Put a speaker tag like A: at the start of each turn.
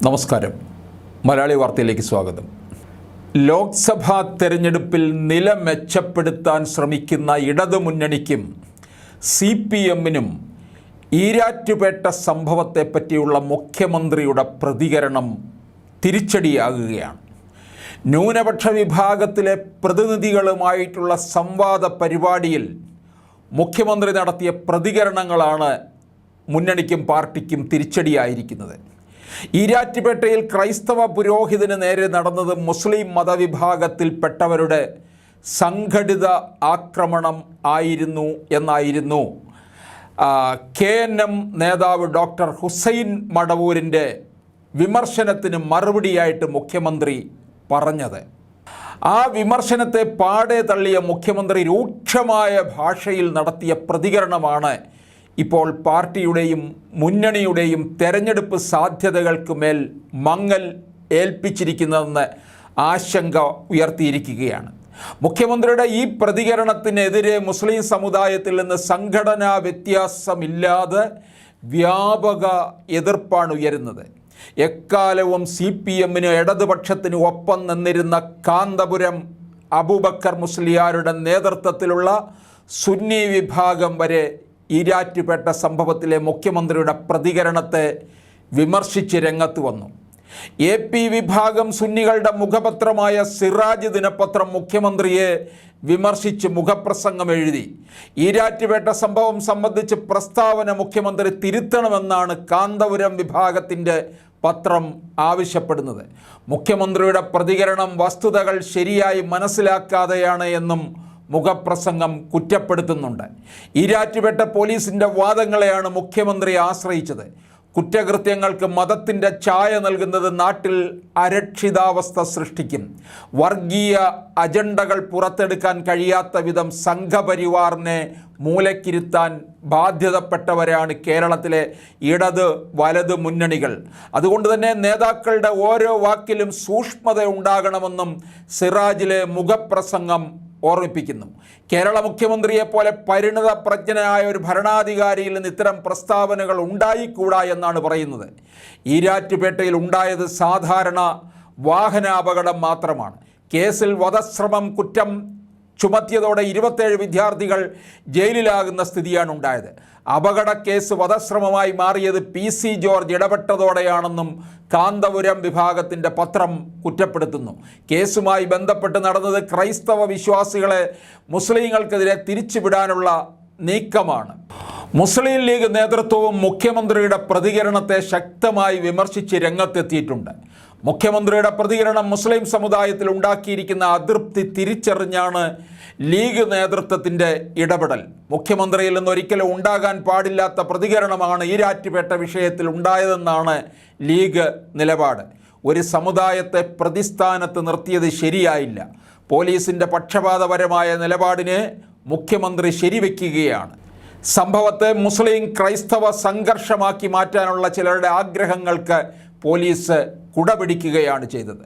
A: നമസ്കാരം. മലയാളി വാർത്തയിലേക്ക് സ്വാഗതം. ലോക്സഭാ തെരഞ്ഞെടുപ്പിൽ നില മെച്ചപ്പെടുത്താൻ ശ്രമിക്കുന്ന ഇടതുമുന്നണിക്കും CPM-നും ഈരാറ്റുപേട്ട സംഭവത്തെപ്പറ്റിയുള്ള മുഖ്യമന്ത്രിയുടെ പ്രതികരണം തിരിച്ചടിയാകുകയാണ്. ന്യൂനപക്ഷ വിഭാഗത്തിലെ പ്രതിനിധികളുമായിട്ടുള്ള സംവാദ പരിപാടിയിൽ മുഖ്യമന്ത്രി നടത്തിയ പ്രതികരണങ്ങളാണ് മുന്നണിക്കും പാർട്ടിക്കും തിരിച്ചടിയായിരിക്കുന്നത്. ഈരാറ്റുപേട്ടയിൽ ക്രൈസ്തവ പുരോഹിതന് നേരെ നടന്നത് മുസ്ലിം മതവിഭാഗത്തിൽപ്പെട്ടവരുടെ സംഘടിത ആക്രമണം ആയിരുന്നു എന്നായിരുന്നു KNM നേതാവ് ഡോക്ടർ ഹുസൈൻ മടവൂരിൻ്റെ വിമർശനത്തിന് മറുപടിയായിട്ട് മുഖ്യമന്ത്രി പറഞ്ഞത്. ആ വിമർശനത്തെ പാടെ തള്ളിയ മുഖ്യമന്ത്രി രൂക്ഷമായ ഭാഷയിൽ നടത്തിയ പ്രതികരണമാണ് ഇപ്പോൾ പാർട്ടിയുടെയും മുന്നണിയുടെയും തെരഞ്ഞെടുപ്പ് സാധ്യതകൾക്ക് മേൽ മങ്ങൽ ഏൽപ്പിച്ചിരിക്കുന്നതെന്ന് ആശങ്ക ഉയർത്തിയിരിക്കുകയാണ്. മുഖ്യമന്ത്രിയുടെ ഈ പ്രതികരണത്തിനെതിരെ മുസ്ലിം സമുദായത്തിൽ നിന്ന് സംഘടനാ വ്യത്യാസമില്ലാതെ വ്യാപക എതിർപ്പാണ് ഉയരുന്നത്. എക്കാലവും CPM-ന് ഇടതുപക്ഷത്തിന് ഒപ്പം നിന്നിരുന്ന കാന്തപുരം അബൂബക്കർ മുസ്ലിയാരുടെ നേതൃത്വത്തിലുള്ള സുന്നി വിഭാഗം വരെ ഈരാറ്റുപേട്ട സംഭവത്തിലെ മുഖ്യമന്ത്രിയുടെ പ്രതികരണത്തെ വിമർശിച്ച് രംഗത്ത് വന്നു. AP വിഭാഗം സുന്നികളുടെ മുഖപത്രമായ സിറാജ് ദിനപത്രം മുഖ്യമന്ത്രിയെ വിമർശിച്ച് മുഖപ്രസംഗം എഴുതി. ഈരാറ്റുപേട്ട സംഭവം സംബന്ധിച്ച് പ്രസ്താവന മുഖ്യമന്ത്രി തിരുത്തണമെന്നാണ് കാന്തപുരം വിഭാഗത്തിൻ്റെ പത്രം ആവശ്യപ്പെടുന്നത്. മുഖ്യമന്ത്രിയുടെ പ്രതികരണം വസ്തുതകൾ ശരിയായി മനസ്സിലാക്കാതെയാണ് എന്നും മുഖപ്രസംഗം കുറ്റപ്പെടുത്തുന്നുണ്ട്. ഈരാറ്റുപേട്ട പോലീസിൻ്റെ വാദങ്ങളെയാണ് മുഖ്യമന്ത്രി ആശ്രയിച്ചത്. കുറ്റകൃത്യങ്ങൾക്ക് മതത്തിൻ്റെ ഛായ നൽകുന്നത് നാട്ടിൽ അരക്ഷിതാവസ്ഥ സൃഷ്ടിക്കും. വർഗീയ അജണ്ടകൾ പുറത്തെടുക്കാൻ കഴിയാത്ത വിധം സംഘപരിവാറിനെ മൂലക്കിരുത്താൻ ബാധ്യതപ്പെട്ടവരാണ് കേരളത്തിലെ ഇടത് വലത് മുന്നണികൾ. അതുകൊണ്ട് തന്നെ നേതാക്കളുടെ ഓരോ വാക്കിലും സൂക്ഷ്മത ഉണ്ടാകണമെന്നും സിറാജിലെ മുഖപ്രസംഗം ഓർമ്മിപ്പിക്കുന്നു. കേരള മുഖ്യമന്ത്രിയെപ്പോലെ പരിണത പ്രജ്ഞനായ ഒരു ഭരണാധികാരിയിൽ നിന്ന് ഇത്തരം പ്രസ്താവനകൾ ഉണ്ടായിക്കൂടാ എന്നാണ് പറയുന്നത്. ഈരാറ്റുപേട്ടയിൽ ഉണ്ടായത് സാധാരണ വാഹനാപകടം മാത്രമാണ്. കേസിൽ വധശ്രമം കുറ്റം ചുമത്തിയതോടെ 27 വിദ്യാർത്ഥികൾ ജയിലിലാകുന്ന സ്ഥിതിയാണ് ഉണ്ടായത്. അപകട കേസ് വധശ്രമമായി മാറിയത് PC ജോർജ് ഇടപെട്ടതോടെയാണെന്നും കാന്തപുരം വിഭാഗത്തിൻ്റെ പത്രം കുറ്റപ്പെടുത്തുന്നു. കേസുമായി ബന്ധപ്പെട്ട് നടന്നത് ക്രൈസ്തവ വിശ്വാസികളെ മുസ്ലിങ്ങൾക്കെതിരെ തിരിച്ചുവിടാനുള്ള നീക്കമാണ്. മുസ്ലിം ലീഗ് നേതൃത്വവും മുഖ്യമന്ത്രിയുടെ പ്രതികരണത്തെ ശക്തമായി വിമർശിച്ച് രംഗത്തെത്തിയിട്ടുണ്ട്. മുഖ്യമന്ത്രിയുടെ പ്രതികരണം മുസ്ലിം സമുദായത്തിൽ ഉണ്ടാക്കിയിരിക്കുന്ന അതൃപ്തി തിരിച്ചറിഞ്ഞാണ് ലീഗ് നേതൃത്വത്തിൻ്റെ ഇടപെടൽ. മുഖ്യമന്ത്രിയിൽ നിന്ന് ഒരിക്കലും ഉണ്ടാകാൻ പാടില്ലാത്ത പ്രതികരണമാണ് ഈരാറ്റുപേട്ട വിഷയത്തിൽ ഉണ്ടായതെന്നാണ് ലീഗ് നിലപാട്. ഒരു സമുദായത്തെ പ്രതിസ്ഥാനത്ത് നിർത്തിയത് ശരിയായില്ല. പോലീസിൻ്റെ പക്ഷപാതപരമായ നിലപാടിനെ മുഖ്യമന്ത്രി ശരിവെക്കുകയാണ്. സംഭവത്തെ മുസ്ലിം ക്രൈസ്തവ സംഘർഷമാക്കി മാറ്റാനുള്ള ചിലരുടെ ആഗ്രഹങ്ങൾക്ക് പോലീസ് കുടപിടിക്കുകയാണ് ചെയ്തത്.